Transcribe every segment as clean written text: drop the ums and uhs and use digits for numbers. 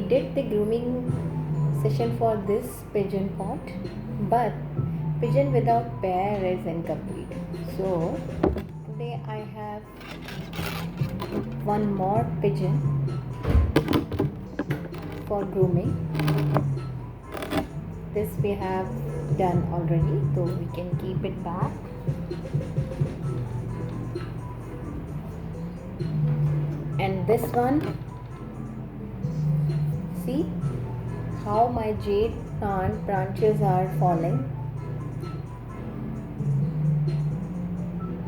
did the grooming session for this pigeon pot, but pigeon without pair is incomplete. So today I have one more pigeon for grooming. This we have done already, so we can keep it back. And this one, see how my jade plant branches are falling.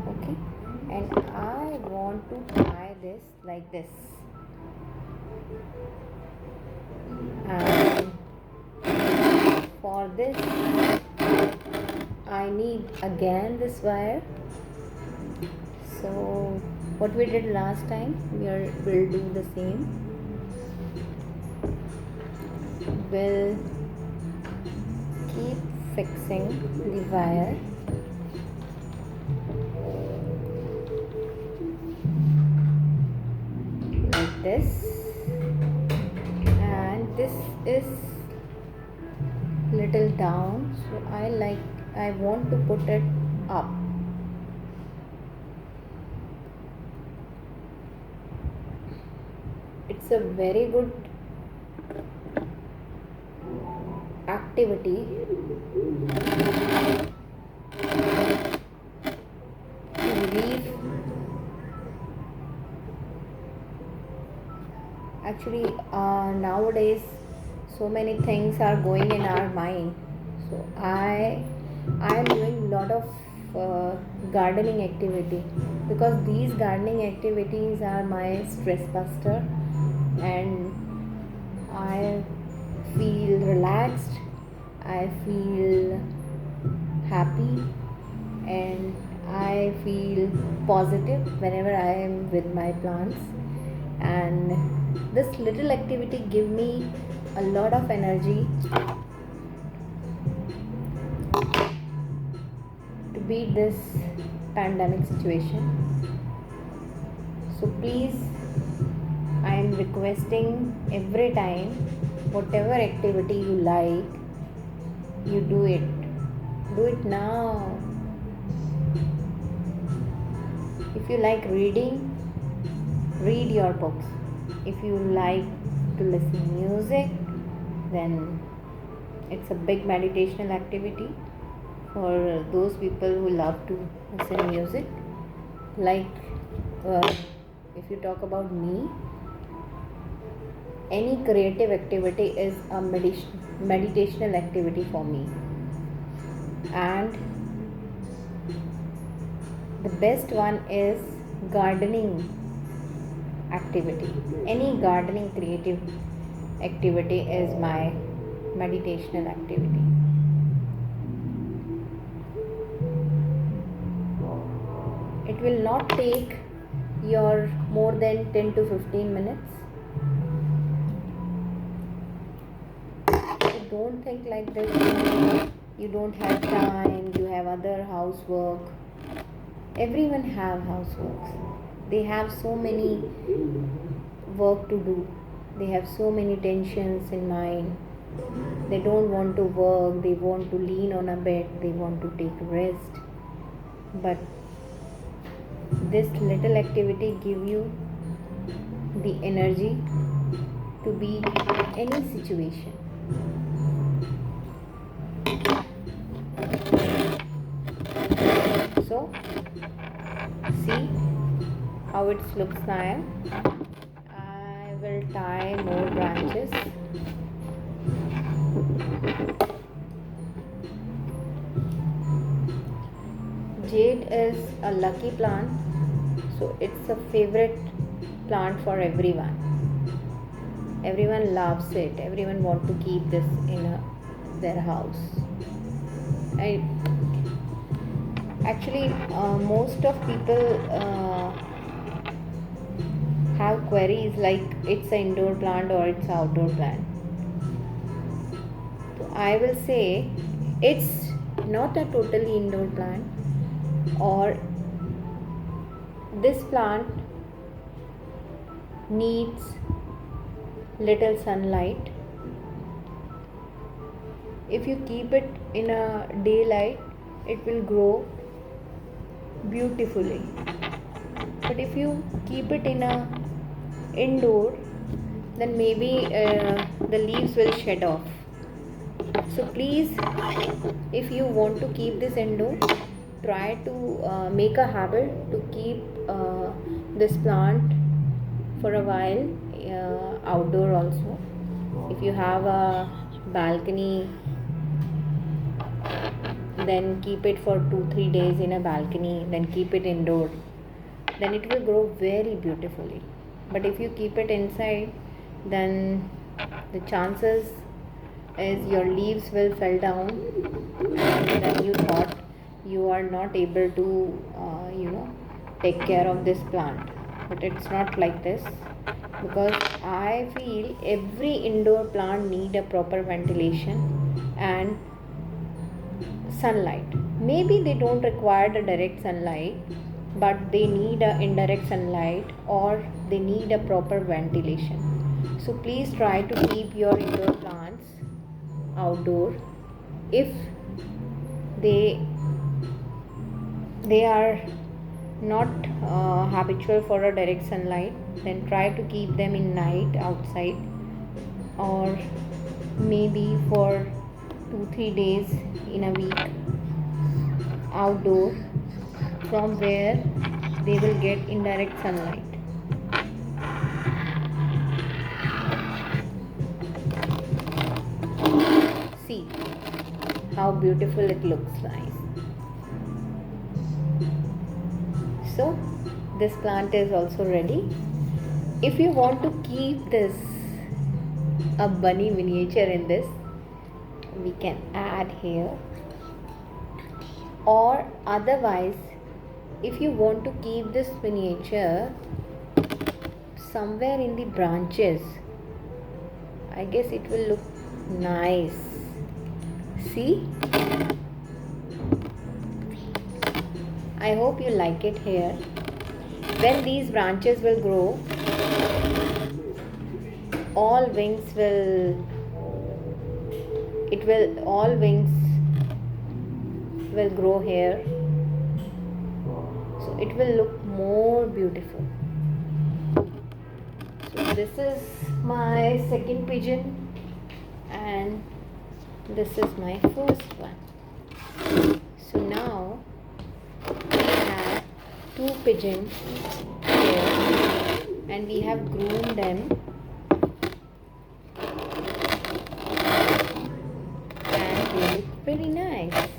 Okay, and I want to tie this like this, and for this I need again this wire. So what we did last time, we'll do the same. We'll keep fixing the wire like this, and this is little down, so I want to put it up. It's a very good activity to relieve. Actually, nowadays so many things are going in our mind, so I am doing a lot of gardening activity, because these gardening activities are my stress buster, and I feel relaxed, I feel happy, and I feel positive whenever I am with my plants. And this little activity give me a lot of energy to beat this pandemic situation. So please, I am requesting every time, whatever activity you like, you do it now. If you like reading, read your books. If you like to listen music, then it's a big meditational activity for those people who love to listen music. Like if you talk about me, any creative activity is a meditational activity for me. And the best one is gardening activity. Any gardening creative activity is my meditational activity. It will not take your more than 10 to 15 minutes. So don't think like this, you don't have time, you have other housework. Everyone have houseworks. They have so many work to do. They have so many tensions in mind. They don't want to work, they want to lean on a bed, they want to take rest. But this little activity give you the energy to beat any situation. So see how it looks now. I will tie more branches. Jade is a lucky plant, so it's a favorite plant for everyone. Everyone loves it. Everyone wants to keep this in their house. Actually, most of people have queries like it's an indoor plant or it's an outdoor plant. So I will say it's not a totally indoor plant, or this plant needs little sunlight. If you keep it in a daylight, it will grow beautifully. But if you keep it in a indoor, then maybe the leaves will shed off. So please, if you want to keep this indoor, try to make a habit to keep this plant for a while outdoor also. If you have a balcony, then keep it for 2-3 days in a balcony, then keep it indoor, then it will grow very beautifully. But if you keep it inside, then the chances is your leaves will fall down, and then you thought you are not able to take care of this plant. But it's not like this, because I feel every indoor plant need a proper ventilation and sunlight. Maybe they don't require the direct sunlight, but they need a indirect sunlight, or they need a proper ventilation. So please try to keep your indoor plants outdoor. If they are not habitual for a direct sunlight, then try to keep them in night outside, or maybe for 2-3 days in a week outdoor, from where they will get indirect sunlight. See how beautiful it looks nice. So this plant is also ready. If you want to keep this a bunny miniature in this, we can add here, or otherwise if you want to keep this miniature somewhere in the branches, I guess it will look nice. See, I hope you like it here. When these branches will grow, all wings will grow here, so it will look more beautiful. So this is my second pigeon, and this is my first one. So now we have 2 pigeons here, and we have groomed them, and they look very nice.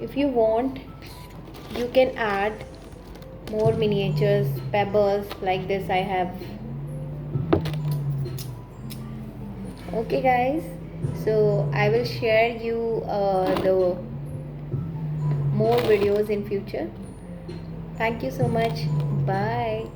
If you want, you can add more miniatures, pebbles like this I have. Okay guys, so I will share you the more videos in future. Thank you so much. Bye.